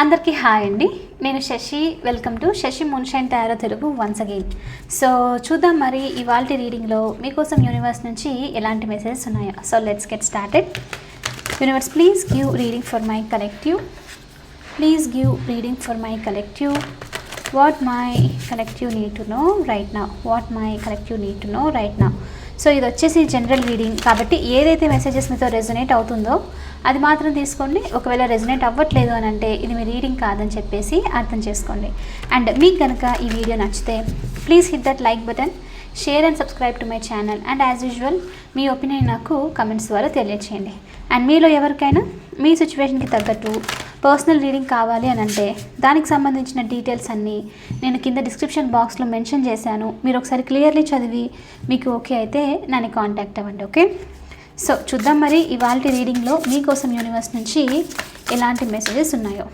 అందరికీ హాయ్ అండి. నేను Shashi. Welcome to Shashi Moonshine Tarot Telugu once again. So చూద్దాం మరి ఇవాల్టి రీడింగ్లో మీకోసం యూనివర్స్ నుంచి ఎలాంటి మెసేజెస్ ఉన్నాయో. So let's get started. Universe, please give reading for my collective. Please give reading for my collective. What my collective need to know right now. What my collective need to know right now. So ఇది వచ్చేసి general reading కాబట్టి ఏదైతే messages మీతో resonate అవుతుందో అది మాత్రం తీసుకోండి. ఒకవేళ రెజొనేట్ అవ్వట్లేదు అని అంటే ఇది మీ రీడింగ్ కాదని చెప్పేసి అర్థం చేసుకోండి. అండ్ మీకు కనుక ఈ వీడియో నచ్చితే please hit that like button, share and subscribe to my channel. And as usual me opinion నాకు కమెంట్స్ ద్వారా తెలియచేయండి. అండ్ మీలో ఎవరికైనా మీ సిచ్యువేషన్కి తగ్గట్టు పర్సనల్ రీడింగ్ కావాలి అని అంటే దానికి సంబంధించిన డీటెయిల్స్ అన్నీ నేను కింద డిస్క్రిప్షన్ బాక్స్లో మెన్షన్ చేశాను. మీరు ఒకసారి క్లియర్లీ చదివి మీకు ఓకే అయితే నన్ను కాంటాక్ట్ అవ్వండి. ఓకే, సో చూద్దాం మరి ఇవాల్టి రీడింగ్లో మీకోసం యూనివర్స్ నుంచి ఎలాంటి మెసేజెస్ ఉన్నాయో.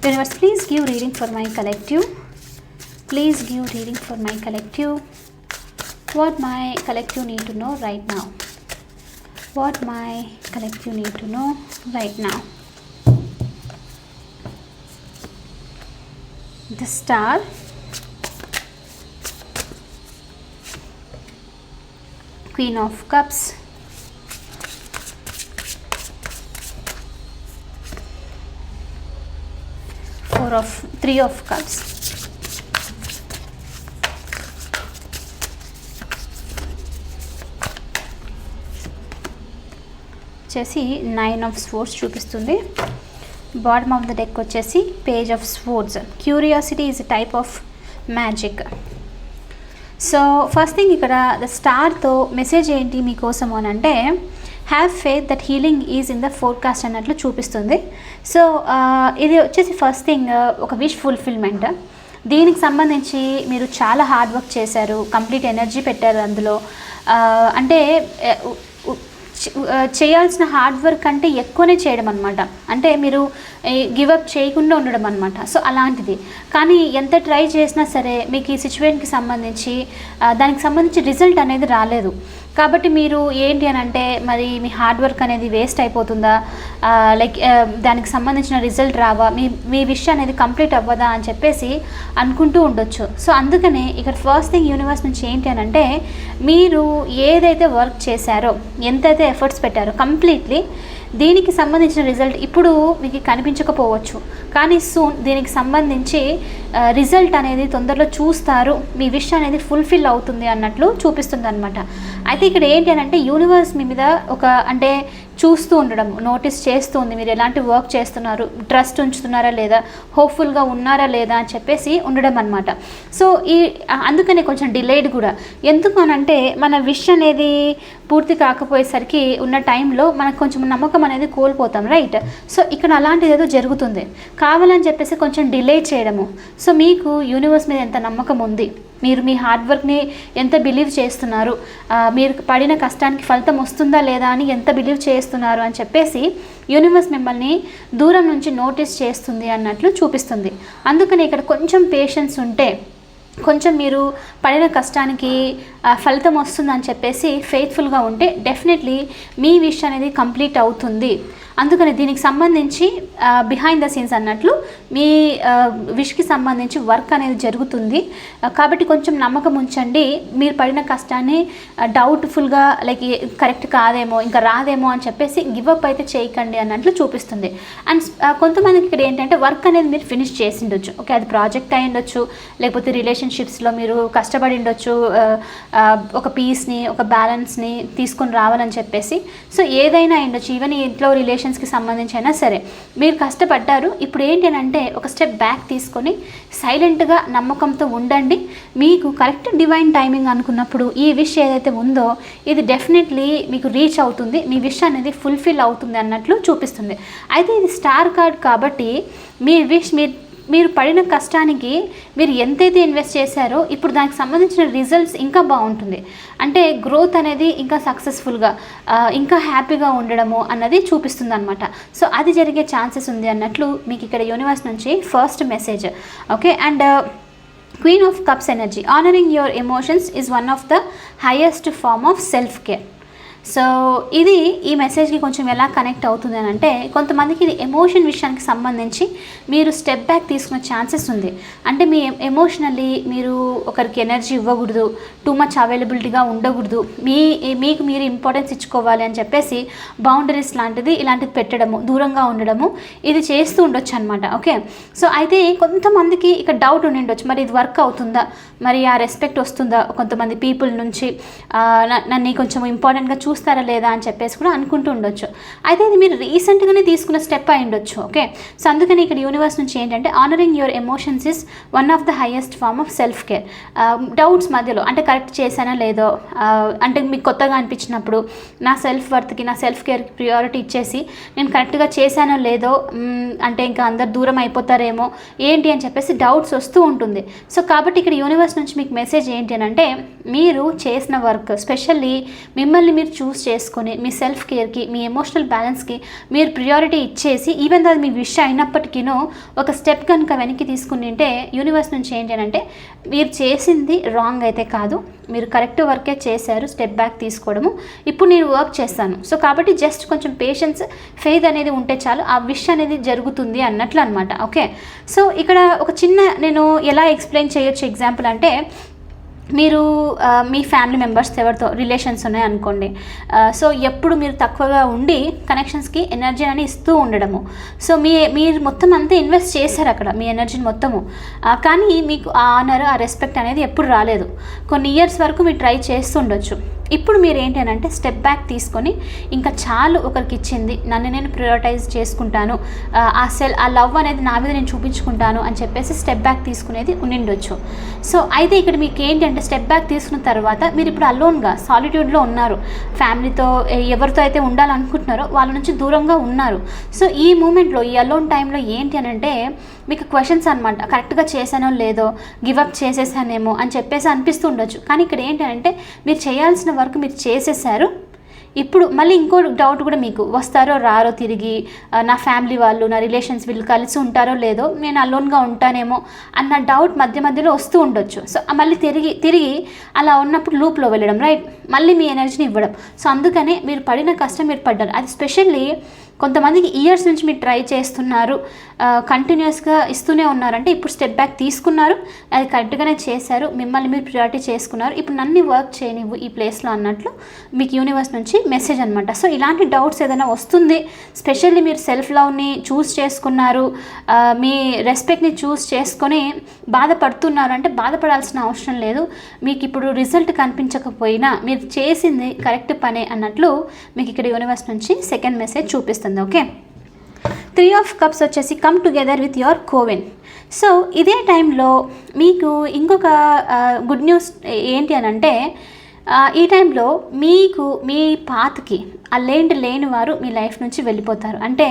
Universe, please give reading for my collective. Please give reading for my collective. What my collective need to know right now. What my collective need to know right now. The Star, Queen of Cups, Three of Cups, వచ్చేసి Nine of Swords చూపిస్తుంది. Bottom of the deck వచ్చేసి page of swords. Curiosity is a type of magic. So first thing ఇక్కడ the స్టార్తో message ఏంటి మీకోసం అని అంటే have faith that healing is in the forecast అన్నట్లు చూపిస్తుంది. సో ఇది వచ్చేసి ఫస్ట్ థింగ్ ఒక విష్ ఫుల్ఫిల్మెంట్. దీనికి సంబంధించి మీరు చాలా హార్డ్ వర్క్ చేశారు, కంప్లీట్ ఎనర్జీ పెట్టారు అందులో. అంటే చేయాల్సిన హార్డ్ వర్క్ అంటే ఎక్కువనే చేయడం అనమాట. అంటే మీరు గివప్ చేయకుండా ఉండడం అనమాట. సో అలాంటిది. కానీ ఎంత ట్రై చేసినా సరే మీకు ఈ సిచ్యువేషన్కి సంబంధించి దానికి సంబంధించి రిజల్ట్ అనేది రాలేదు. కాబట్టి మీరు ఏంటి అని అంటే మరి మీ హార్డ్ వర్క్ అనేది వేస్ట్ అయిపోతుందా, లైక్ దానికి సంబంధించిన రిజల్ట్ రావా, మీ విష్ అనేది కంప్లీట్ అవ్వదా అని చెప్పేసి అనుకుంటూ ఉండొచ్చు. సో అందుకనే ఇక్కడ ఫస్ట్ థింగ్ యూనివర్స్ నుంచి ఏంటి అని అంటే మీరు ఏదైతే వర్క్ చేశారో, ఎంతైతే ఎఫర్ట్స్ పెట్టారో కంప్లీట్లీ దీనికి సంబంధించిన రిజల్ట్ ఇప్పుడు మీకు కనిపించకపోవచ్చు, కానీ సూన్ దీనికి సంబంధించి రిజల్ట్ అనేది తొందరలో చూస్తారు, మీ విష్ అనేది ఫుల్ఫిల్ అవుతుంది అన్నట్లు చూపిస్తుంది అనమాట. అయితే ఇక్కడ ఏంటి అని అంటే యూనివర్స్ మీ మీద అంటే చూస్తూ ఉండడం, నోటీస్ చేస్తూ ఉంది మీరు ఎలాంటి వర్క్ చేస్తున్నారు, ట్రస్ట్ ఉంచుతున్నారా లేదా, హోప్ఫుల్గా ఉన్నారా లేదా అని చెప్పేసి ఉండడం అనమాట. సో అందుకనే కొంచెం డిలేడ్ కూడా. ఎందుకు అనంటే మన విష్ అనేది పూర్తి కాకపోయేసరికి ఉన్న టైంలో మనకు కొంచెం నమ్మకం అనేది కోల్పోతాం, రైట్? సో ఇక్కడ అలాంటిది ఏదో జరుగుతుంది, కావాలని చెప్పేసి కొంచెం డిలే చేయడము. సో మీకు యూనివర్స్ మీద ఎంత నమ్మకం ఉంది, మీరు మీ హార్డ్ వర్క్ని ఎంత బిలీవ్ చేస్తున్నారు, మీరు పడిన కష్టానికి ఫలితం వస్తుందా లేదా అని ఎంత బిలీవ్ చేస్తున్నారు అని చెప్పేసి యూనివర్స్ మిమ్మల్ని దూరం నుంచి నోటీస్ చేస్తుంది అన్నట్లు చూపిస్తుంది. అందుకని ఇక్కడ కొంచెం పేషెన్స్ ఉంటే, కొంచెం మీరు పడిన కష్టానికి ఫలితం వస్తుందని చెప్పేసి ఫెయిత్ఫుల్గా ఉంటే డెఫినెట్లీ మీ విష్ అనేది కంప్లీట్ అవుతుంది. అందుకని దీనికి సంబంధించి బిహైండ్ ద సీన్స్ అన్నట్లు మీ విష్కి సంబంధించి వర్క్ అనేది జరుగుతుంది. కాబట్టి కొంచెం నమ్మకం ఉంచండి. మీరు పడిన కష్టాన్ని డౌట్ఫుల్గా లైక్ కరెక్ట్ కాదేమో, ఇంకా రాదేమో అని చెప్పేసి గివప్ అయితే చేయకండి అన్నట్లు చూపిస్తుంది. అండ్ కొంతమందికి ఇక్కడ ఏంటంటే వర్క్ అనేది మీరు ఫినిష్ చేసి ఉండొచ్చు. ఓకే, అది ప్రాజెక్ట్ అయి ఉండొచ్చు, లేకపోతే రిలేషన్షిప్స్లో మీరు కష్టపడి ఉండొచ్చు, ఒక పీస్ని, ఒక బ్యాలెన్స్ని తీసుకొని రావాలని చెప్పేసి. సో ఏదైనా ఉండొచ్చు, ఈవెన్ ఇంట్లో రిలేషన్స్కి సంబంధించి అయినా సరే మీరు కష్టపడ్డారు. ఇప్పుడు ఏంటి అని అంటే ఒక స్టెప్ బ్యాక్ తీసుకొని సైలెంట్గా నమ్మకంతో ఉండండి. మీకు కరెక్ట్ డివైన్ టైమింగ్ అనుకున్నప్పుడు ఈ విష్ ఏదైతే ఉందో ఇది డెఫినెట్లీ మీకు రీచ్ అవుతుంది, మీ విష్ అనేది ఫుల్ఫిల్ అవుతుంది అన్నట్లు చూపిస్తుంది. అయితే ఇది స్టార్ కార్డ్ కాబట్టి మీ విష్ మీరు పడిన కష్టానికి మీరు ఎంతైతే ఇన్వెస్ట్ చేశారో ఇప్పుడు దానికి సంబంధించిన రిజల్ట్స్ ఇంకా బాగుంటుంది. అంటే గ్రోత్ అనేది ఇంకా సక్సెస్ఫుల్గా, ఇంకా హ్యాపీగా ఉండడము అన్నది చూపిస్తుంది అనమాట. సో అది జరిగే ఛాన్సెస్ ఉంది అన్నట్లు మీకు ఇక్కడ యూనివర్స్ నుంచి first message. Okay, and queen of cups energy. Honouring your emotions is one of the highest form of self care. So ఇది ఈ మెసేజ్కి కొంచెం ఎలా కనెక్ట్ అవుతుంది అని అంటే, కొంతమందికి ఇది ఎమోషన్ విషయానికి సంబంధించి మీరు స్టెప్ బ్యాక్ తీసుకునే ఛాన్సెస్ ఉంది. అంటే మీ ఎమోషనల్లీ మీరు ఒకరికి ఎనర్జీ ఇవ్వకూడదు, టూ మచ్ అవైలబిలిటీగా ఉండకూడదు, మీకు మీరు ఇంపార్టెన్స్ ఇచ్చుకోవాలి అని చెప్పేసి బౌండరీస్ లాంటిది ఇలాంటిది పెట్టడము, దూరంగా ఉండడము ఇది చేస్తూ ఉండొచ్చు అనమాట. ఓకే, సో అయితే కొంతమందికి ఇక డౌట్ ఉండి ఉండొచ్చు, మరి ఇది వర్క్ అవుతుందా, మరి ఆ రెస్పెక్ట్ వస్తుందా కొంతమంది పీపుల్ నుంచి, నన్ను కొంచెం ఇంపార్టెంట్గా చూస్తారా లేదా అని చెప్పేసి కూడా అనుకుంటూ ఉండొచ్చు. అయితే ఇది మీరు రీసెంట్గానే తీసుకున్న స్టెప్ అయి ఉండొచ్చు. ఓకే, సో అందుకని ఇక్కడ యూనివర్స్ నుంచి ఏంటంటే, honouring your emotions is one of the highest form of self care. Doubts మధ్యలో అంటే కరెక్ట్ చేశానా లేదో, అంటే మీకు కొత్తగా అనిపించినప్పుడు నా సెల్ఫ్ వర్త్కి, నా సెల్ఫ్ కేర్కి ప్రియారిటీ ఇచ్చేసి నేను కరెక్ట్గా చేశానో లేదో, అంటే ఇంకా అందరు దూరం అయిపోతారేమో ఏంటి అని చెప్పేసి డౌట్స్ వస్తూ ఉంటుంది. సో కాబట్టి ఇక్కడ యూనివర్స్ నుంచి మీకు మెసేజ్ ఏంటి అని అంటే, మీరు చేసిన వర్క్, స్పెషల్లీ మిమ్మల్ని మీరు చూస్ చేసుకొని మీ సెల్ఫ్ కేర్కి, మీ ఎమోషనల్ బ్యాలెన్స్కి మీరు ప్రియారిటీ ఇచ్చేసి, ఈవెన్ అది మీ విష్ అయినప్పటికీనూ ఒక స్టెప్ కనుక వెనక్కి తీసుకుని ఉంటే, యూనివర్స్ నుంచి ఏంటి అంటే, మీరు చేసింది రాంగ్ అయితే కాదు, మీరు కరెక్ట్ వర్కే చేశారు, స్టెప్ బ్యాక్ తీసుకోవడము, ఇప్పుడు నేను వర్క్ చేస్తాను. సో కాబట్టి జస్ట్ కొంచెం పేషెన్స్, ఫెయిత్ అనేది ఉంటే చాలు, ఆ విష్ అనేది జరుగుతుంది అన్నట్లు అనమాట. ఓకే, సో ఇక్కడ ఒక చిన్న నేను ఎలా ఎక్స్ప్లెయిన్ చేయొచ్చు ఎగ్జాంపుల్ అంటే, మీరు మీ ఫ్యామిలీ మెంబర్స్ ఎవరితో రిలేషన్స్ ఉన్నాయనుకోండి, సో ఎప్పుడు మీరు తక్కువగా ఉండి కనెక్షన్స్కి ఎనర్జీ అని ఇస్తూ ఉండడము, సో మీరు మొత్తం అంతా ఇన్వెస్ట్ చేశారు అక్కడ మీ ఎనర్జీని మొత్తము, కానీ మీకు ఆ ఆనర్, ఆ రెస్పెక్ట్ అనేది ఎప్పుడు రాలేదు. కొన్ని ఇయర్స్ వరకు మీరు ట్రై చేస్తూ ఉండొచ్చు. ఇప్పుడు మీరు ఏంటి అని అంటే, స్టెప్ బ్యాక్ తీసుకొని ఇంకా చాలు ఒకరికి ఇచ్చింది, నన్ను నేను ప్రియారిటైజ్ చేసుకుంటాను, ఆ లవ్ అనేది నా మీద నేను చూపించుకుంటాను అని చెప్పేసి స్టెప్ బ్యాక్ తీసుకునేది ఉండిండొచ్చు. సో అయితే ఇక్కడ మీకు ఏంటంటే, స్టెప్ బ్యాక్ తీసుకున్న తర్వాత మీరు ఇప్పుడు అలోన్గా, సాలిట్యూడ్లో ఉన్నారు, ఫ్యామిలీతో ఎవరితో అయితే ఉండాలనుకుంటున్నారో వాళ్ళ నుంచి దూరంగా ఉన్నారు. సో ఈ మూమెంట్లో, ఈ అలోన్ టైంలో ఏంటి అని అంటే, మీకు క్వశ్చన్స్ అనమాట, కరెక్ట్గా చేశానో లేదో, గివప్ చేసేసానేమో అని చెప్పేసి అనిపిస్తూ ఉండొచ్చు. కానీ ఇక్కడ ఏంటంటే, మీరు చేయాల్సిన వర్క్ మీరు చేసేసారు. ఇప్పుడు మళ్ళీ ఇంకో డౌట్ కూడా మీకు, వస్తారో రారో తిరిగి, నా ఫ్యామిలీ వాళ్ళు, నా రిలేషన్స్ వీళ్ళు కలిసి ఉంటారో లేదో, నేను అలోన్గా ఉంటానేమో అన్న డౌట్ మధ్యలో వస్తూ ఉండొచ్చు. సో మళ్ళీ తిరిగి అలా ఉన్నప్పుడు లూప్లో వెళ్ళడం, రైట్, మళ్ళీ మీ ఎనర్జీని ఇవ్వడం. సో అందుకనే మీరు పడిన కష్టం మీరు పడ్డారు. అది స్పెషల్లీ కొంతమందికి ఇయర్స్ నుంచి మీరు ట్రై చేస్తున్నారు, కంటిన్యూస్గా ఇస్తూనే ఉన్నారంటే, ఇప్పుడు స్టెప్ బ్యాక్ తీసుకున్నారు, అది కరెక్ట్గానే చేశారు, మిమ్మల్ని మీరు ప్రియారిటీ చేసుకున్నారు, ఇప్పుడు నన్ను వర్క్ చేయనివ్వు ఈ ప్లేస్లో అన్నట్లు మీకు యూనివర్స్ నుంచి మెసేజ్ అనమాట. సో ఇలాంటి డౌట్స్ ఏదైనా వస్తుంది, స్పెషల్లీ మీరు సెల్ఫ్ లవ్ని చూస్ చేసుకున్నారు, మీ రెస్పెక్ట్ని చూస్ చేసుకొని బాధపడుతున్నారు అంటే, బాధపడాల్సిన అవసరం లేదు. మీకు ఇప్పుడు రిజల్ట్ కనిపించకపోయినా మీరు చేసింది కరెక్ట్ పనే అన్నట్లు మీకు ఇక్కడ యూనివర్స్ నుంచి సెకండ్ మెసేజ్ చూపిస్తుంది. ఓకే, 3 of Cups వచ్చేసి come together with your coven. So ఇదే టైంలో మీకు ఇంకొక గుడ్ న్యూస్ ఏంటి అని అంటే, ఈ టైంలో మీకు మీ పాత్కి లేని వారు మీ లైఫ్ నుంచి వెళ్ళిపోతారు. అంటే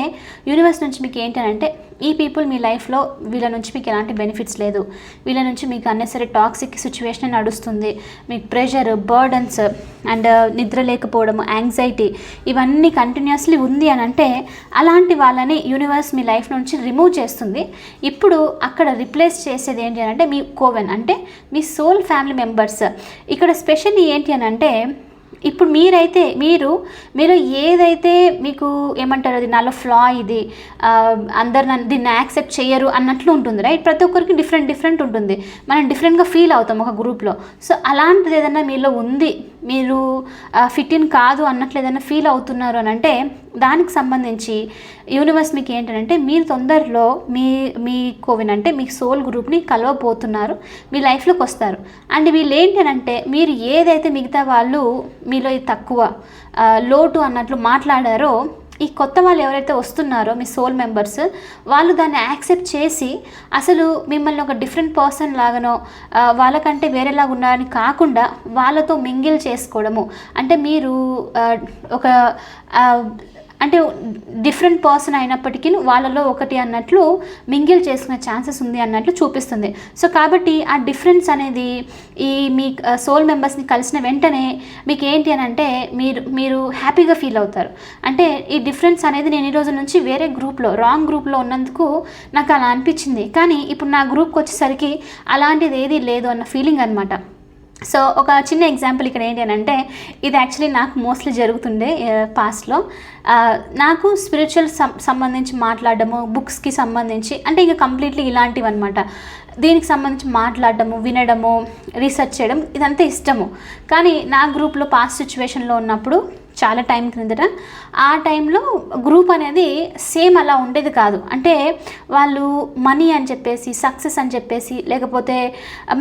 యూనివర్స్ నుంచి మీకు ఏంటంటే, ఈ పీపుల్ మీ లైఫ్లో, వీళ్ళ నుంచి మీకు ఎలాంటి బెనిఫిట్స్ లేదు, వీళ్ళ నుంచి మీకు అన్నెసరీ టాక్సిక్ సిచ్యువేషన్ నడుస్తుంది, మీకు ప్రెషర్, బర్డన్స్ అండ్ నిద్ర లేకపోవడం, యాంగ్జైటీ ఇవన్నీ కంటిన్యూస్లీ ఉంది అని అంటే, అలాంటి వాళ్ళని యూనివర్స్ మీ లైఫ్ నుంచి రిమూవ్ చేస్తుంది. ఇప్పుడు అక్కడ రిప్లేస్ చేసేది ఏంటి అని అంటే, మీ కోవెన్ అంటే మీ సోల్ ఫ్యామిలీ మెంబర్స్. ఇక్కడ స్పెషల్లీ ఏంటి అని అంటే, ఇప్పుడు మీరు ఏదైతే మీకు ఏమంటారు, అది నాలో ఫ్లా, ఇది అందరు నన్ను దీన్ని యాక్సెప్ట్ చేయరు అన్నట్లు ఉంటుంది, రైట్. ప్రతి ఒక్కరికి డిఫరెంట్ ఉంటుంది, మనం డిఫరెంట్గా ఫీల్ అవుతాం ఒక గ్రూప్లో. సో అలాంటిది ఏదైనా మీలో ఉంది, మీరు ఫిట్ ఇన్ కాదు అన్నట్లు ఏదైనా ఫీల్ అవుతున్నారు అని అంటే, దానికి సంబంధించి యూనివర్స్ మీకు ఏంటంటే, మీరు తొందరలో మీ కోవిన్ అంటే మీ సోల్ గ్రూప్ని కలవబోతున్నారు, మీ లైఫ్లోకి వస్తారు. అండ్ వీళ్ళు ఏంటంటే, మీరు ఏదైతే మిగతా వాళ్ళు మీలో తక్కువ, లోటు అన్నట్లు మాట్లాడారో, ఈ కొత్త వాళ్ళు ఎవరైతే వస్తున్నారో మీ సోల్ మెంబర్స్, వాళ్ళు దాన్ని యాక్సెప్ట్ చేసి అసలు మిమ్మల్ని ఒక డిఫరెంట్ పర్సన్ లాగానో, వాళ్ళకంటే వేరేలాగా ఉన్నారని కాకుండా వాళ్ళతో మింగిల్ చేసుకోవడము, అంటే మీరు ఒక అంటే డిఫరెంట్ పర్సన్ అయినప్పటికీ వాళ్ళలో ఒకటి అన్నట్లు మింగిల్ చేసుకునే ఛాన్సెస్ ఉంది అన్నట్లు చూపిస్తుంది. సో కాబట్టి ఆ డిఫరెన్స్ అనేది ఈ మీ సోల్ మెంబర్స్ని కలిసిన వెంటనే మీకు ఏంటి అని అంటే, మీరు హ్యాపీగా ఫీల్ అవుతారు. అంటే ఈ డిఫరెన్స్ అనేది నేను ఈ రోజు నుంచి వేరే గ్రూప్లో, రాంగ్ గ్రూప్లో ఉన్నందుకు నాకు అలా అనిపించింది, కానీ ఇప్పుడు నా గ్రూప్కి వచ్చేసరికి అలాంటిది ఏది లేదు అన్న ఫీలింగ్ అనమాట. సో ఒక చిన్న ఎగ్జాంపుల్ ఇక్కడ ఏంటి అని అంటే, ఇది యాక్చువల్లీ నాకు మోస్ట్లీ జరుగుతుండే పాస్ట్లో. నాకు స్పిరిచువల్ సంబంధించి మాట్లాడడము, బుక్స్కి సంబంధించి అంటే ఇంకా కంప్లీట్లీ ఇలాంటివి అనమాట. దీనికి సంబంధించి మాట్లాడడము, వినడము, రీసెర్చ్ చేయడం ఇదంతా ఇష్టము. కానీ నా గ్రూప్లో పాస్ట్ సిచ్యువేషన్లో ఉన్నప్పుడు చాలా టైం క్రిందట, ఆ టైంలో గ్రూప్ అనేది సేమ్ అలా ఉండేది కాదు. అంటే వాళ్ళు మనీ అని చెప్పేసి, సక్సెస్ అని చెప్పేసి, లేకపోతే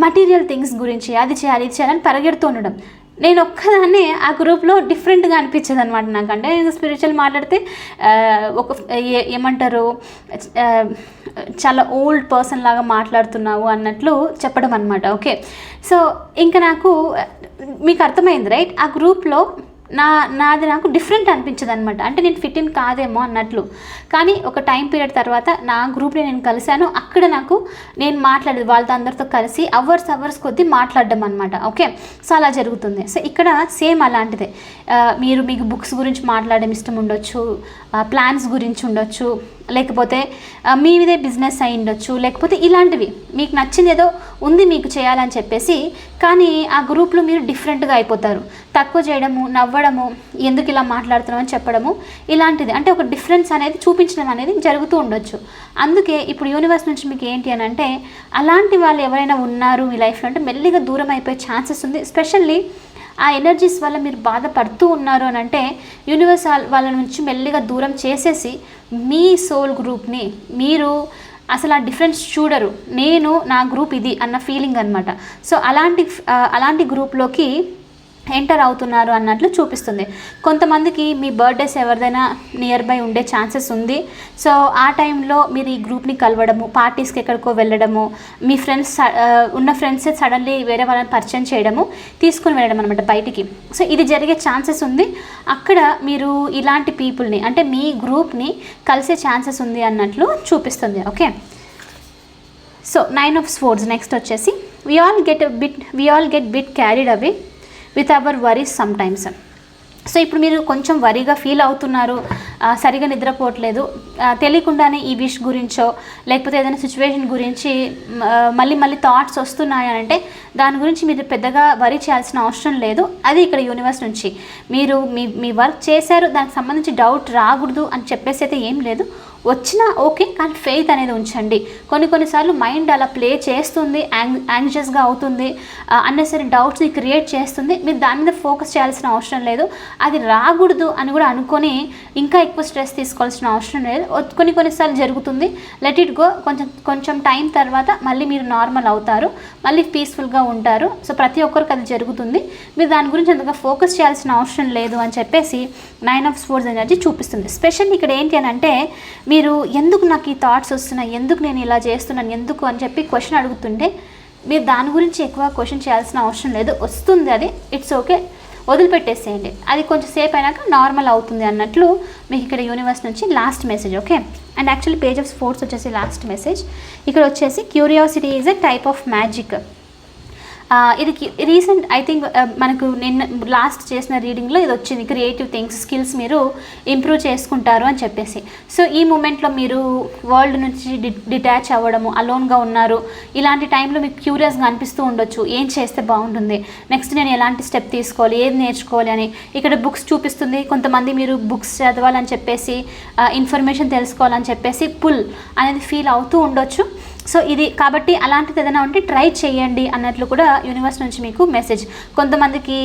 మటీరియల్ థింగ్స్ గురించి అది చేయాలి ఇది చేయాలని పరిగెడుతూ ఉండడం. నేను ఒక్కదాన్నే ఆ గ్రూప్లో డిఫరెంట్గా అనిపించేది అనమాట నాకు. అంటే నేను స్పిరిచువల్ మాట్లాడితే ఒక ఏమంటారు, చాలా ఓల్డ్ పర్సన్ లాగా మాట్లాడుతున్నావు అన్నట్లు చెప్పడం అనమాట. ఓకే, సో ఇంకా నాకు మీకు అర్థమైంది రైట్, ఆ గ్రూప్లో నాది నాకు డిఫరెంట్ అనిపించదు అనమాట. అంటే నేను ఫిట్ ఇన్ కాదేమో అన్నట్లు. కానీ ఒక టైం పీరియడ్ తర్వాత నా గ్రూప్ని నేను కలిశాను. అక్కడ నాకు నేను మాట్లాడేది వాళ్ళతో అందరితో కలిసి అవర్స్ కొద్దీ మాట్లాడడం అనమాట. ఓకే, సో అలా జరుగుతుంది. సో ఇక్కడ సేమ్ అలాంటిదే. మీకు బుక్స్ గురించి మాట్లాడడం ఇష్టం ఉండొచ్చు, ప్లాన్స్ గురించి ఉండొచ్చు, లేకపోతే మీదే బిజినెస్ అయి ఉండొచ్చు, లేకపోతే ఇలాంటివి మీకు నచ్చింది ఏదో ఉంది మీకు చేయాలని చెప్పేసి, కానీ ఆ గ్రూప్లో మీరు డిఫరెంట్గా అయిపోతారు. తక్కువ చేయడము, నవ్వడము, ఎందుకు ఇలా మాట్లాడుతున్నామని చెప్పడము, ఇలాంటిది అంటే ఒక డిఫరెన్స్ అనేది చూపించడం అనేది జరుగుతూ ఉండొచ్చు. అందుకే ఇప్పుడు యూనివర్స్ నుంచి మీకు ఏంటి అని అంటే, అలాంటి వాళ్ళు ఎవరైనా ఉన్నారు మీ లైఫ్లో అంటే మెల్లిగా దూరం అయిపోయే ఛాన్సెస్ ఉంది. ఎస్పెషల్లీ ఆ ఎనర్జీస్ వల్ల మీరు బాధపడుతూ ఉన్నారు అని అంటే, యూనివర్స్ వాళ్ళ నుంచి మెల్లిగా దూరం చేసేసి మీ సోల్ గ్రూప్ని మీరు అసలు ఆ డిఫరెన్స్ చూడరు. నా గ్రూప్ ఇది అన్న ఫీలింగ్ అనమాట. సో అలాంటి గ్రూప్లోకి ఎంటర్ అవుతున్నారు అన్నట్లు చూపిస్తుంది. కొంతమందికి మీ బర్త్డేస్ ఎవరిదైనా నియర్ బై ఉండే ఛాన్సెస్ ఉంది. సో ఆ టైంలో మీరు ఈ గ్రూప్ని కలవడము, పార్టీస్కి ఎక్కడికో వెళ్ళడము, మీ ఫ్రెండ్సే సడన్లీ వేరే వాళ్ళని పరిచయం చేయడము, తీసుకుని వెళ్ళడం అనమాట బయటికి. సో ఇది జరిగే ఛాన్సెస్ ఉంది. అక్కడ మీరు ఇలాంటి పీపుల్ని అంటే మీ గ్రూప్ని కలిసే ఛాన్సెస్ ఉంది అన్నట్లు చూపిస్తుంది. Okay, so 9 of Swords next వచ్చేసి, we all get bit carried away with our worries sometimes. So ఇప్పుడు మీరు కొంచెం వరీగా ఫీల్ అవుతున్నారు, సరిగా నిద్రపోవట్లేదు, తెలియకుండానే ఈ విష్ గురించో లేకపోతే ఏదైనా సిచ్యువేషన్ గురించి మళ్ళీ థాట్స్ వస్తున్నాయనంటే దాని గురించి మీరు పెద్దగా వరీ చేయాల్సిన అవసరం లేదు. అది ఇక్కడ యూనివర్స్ నుంచి మీరు మీ వర్క్ చేశారు, దానికి సంబంధించి డౌట్ రాకూడదు అని చెప్పేసి అయితే ఏం లేదు. వచ్చినా ఓకే, కానీ ఫెయిత్ అనేది ఉంచండి. కొన్నిసార్లు మైండ్ అలా ప్లే చేస్తుంది, యాంగ్షియస్గా అవుతుంది, అన్నెసరీ డౌట్స్ని క్రియేట్ చేస్తుంది. మీరు దాని మీద ఫోకస్ చేయాల్సిన అవసరం లేదు. అది రాకూడదు అని కూడా అనుకొని ఇంకా ఎక్కువ స్ట్రెస్ తీసుకోవాల్సిన అవసరం లేదు. కొన్నిసార్లు జరుగుతుంది, లెట్ ఇట్ గో. కొంచెం టైం తర్వాత మళ్ళీ మీరు నార్మల్ అవుతారు, మళ్ళీ పీస్ఫుల్గా ఉంటారు. సో ప్రతి ఒక్కరికి అది జరుగుతుంది. మీరు దాని గురించి అంతగా ఫోకస్ చేయాల్సిన అవసరం లేదు అని చెప్పేసి 9 of Swords ఎనర్జీ చూపిస్తుంది. స్పెషల్ ఇక్కడ ఏంటి అని అంటే, మీరు ఎందుకు నాకు ఈ థాట్స్ వస్తున్నాయి, ఎందుకు నేను ఇలా చేస్తున్నాను, ఎందుకు అని చెప్పి క్వశ్చన్ అడుగుతుంటే మీరు దాని గురించి ఎక్కువ క్వశ్చన్ చేయాల్సిన అవసరం లేదు. వస్తుంది అది, ఇట్స్ ఓకే, వదిలిపెట్టేసేయండి. అది కొంచెం సేపు అయినాక నార్మల్ అవుతుంది అన్నట్లు మీకు ఇక్కడ యూనివర్స్ నుంచి last message. Okay, and actually page of sports వచ్చేసి లాస్ట్ మెసేజ్. ఇక్కడ వచ్చేసి curiosity is a type of magic. ఇది రీసెంట్ ఐ థింక్ మనకు నిన్న లాస్ట్ చేసిన రీడింగ్లో ఇది వచ్చింది, క్రియేటివ్ థింగ్స్, స్కిల్స్ మీరు ఇంప్రూవ్ చేసుకుంటారు అని చెప్పేసి. సో ఈ మూమెంట్లో మీరు వరల్డ్ నుంచి డిటాచ్ అవ్వడము, అలోన్గా ఉన్నారు, ఇలాంటి టైంలో మీకు క్యూరియస్గా అనిపిస్తూ ఉండొచ్చు, ఏం చేస్తే బాగుంటుంది, నెక్స్ట్ నేను ఎలాంటి స్టెప్ తీసుకోవాలి, ఏది నేర్చుకోవాలి అని. ఇక్కడ బుక్స్ చూపిస్తుంది. కొంతమంది మీరు బుక్స్ చదవాలని చెప్పేసి, ఇన్ఫర్మేషన్ తెలుసుకోవాలని చెప్పేసి పుల్ అనేది ఫీల్ అవుతూ ఉండొచ్చు. సో ఇది కాబట్టి అలాంటిది ఏదైనా ఉంటే ట్రై చేయండి అన్నట్లు కూడా యూనివర్స్ నుంచి మీకు మెసేజ్. కొంతమందికి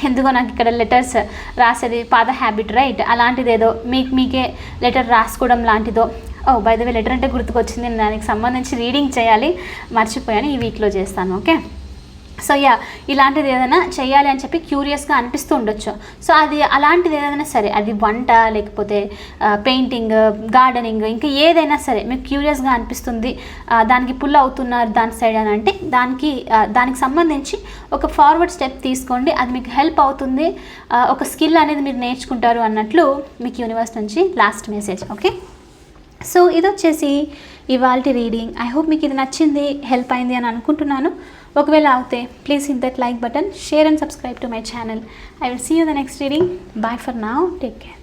ఎందుకో నాకు ఇక్కడ లెటర్స్ రాసేది పాత హ్యాబిట్ రైట్, అలాంటిది ఏదో మీకే లెటర్ రాసుకోవడం లాంటిదో. బై ద వే లెటర్ అంటే గుర్తుకొచ్చింది, నేను దానికి సంబంధించి రీడింగ్ చేయాలి, మర్చిపోయాను, ఈ వీక్లో చేస్తాను. ఓకే, సో ఇలాంటిది ఏదైనా చేయాలి అని చెప్పి క్యూరియస్గా అనిపిస్తూ ఉండొచ్చు. సో అది అలాంటిది ఏదైనా సరే, అది వంట లేకపోతే పెయింటింగ్, గార్డెనింగ్, ఇంకా ఏదైనా సరే మీకు క్యూరియస్గా అనిపిస్తుంది, దానికి పుల్ అవుతున్నారు దాని సైడ్ అని అంటే దానికి సంబంధించి ఒక ఫార్వర్డ్ స్టెప్ తీసుకోండి. అది మీకు హెల్ప్ అవుతుంది, ఒక స్కిల్ అనేది మీరు నేర్చుకుంటారు అన్నట్లు మీకు యూనివర్స్ నుంచి లాస్ట్ మెసేజ్. ఓకే, సో ఇది వచ్చేసి ఇవాల్టి రీడింగ్. ఐ హోప్ మీకు ఇది నచ్చింది, హెల్ప్ అయింది అని అనుకుంటున్నాను. ఒకవేళ అవుతే please hit that like button, share and subscribe to my channel. I will see you in the next reading. Bye for now. Take care.